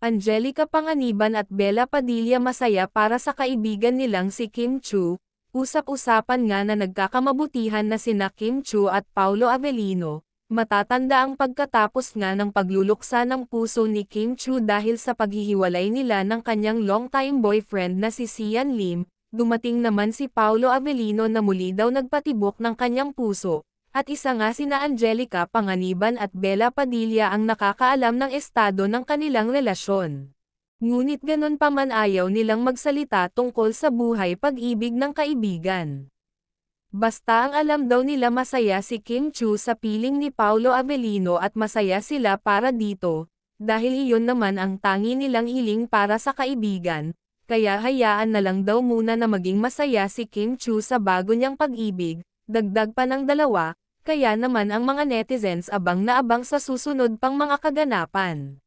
Angelica Panganiban at Bella Padilla masaya para sa kaibigan nilang si Kim Chu. Usap-usapan nga na nagkakamabutihan na sina Kim Chu at Paolo Avellino. Matatanda ang pagkatapos nga ng pagluluksa ng puso ni Kim Chu dahil sa paghihiwalay nila ng kanyang long-time boyfriend na si Sian Lim, dumating naman si Paolo Avellino na muli daw nagpatibok ng kanyang puso. At isa nga sina Angelica Panganiban at Bella Padilla ang nakakaalam ng estado ng kanilang relasyon. Ngunit ganon pa man ayaw nilang magsalita tungkol sa buhay pag-ibig ng kaibigan. Basta ang alam daw nila masaya si Kim Chu sa piling ni Paolo Avellino at masaya sila para dito, dahil iyon naman ang tangi nilang hiling para sa kaibigan, kaya hayaan na lang daw muna na maging masaya si Kim Chu sa bago niyang pag-ibig, dagdag pa ng dalawa. Kaya naman ang mga netizens abang na abang sa susunod pang mga kaganapan.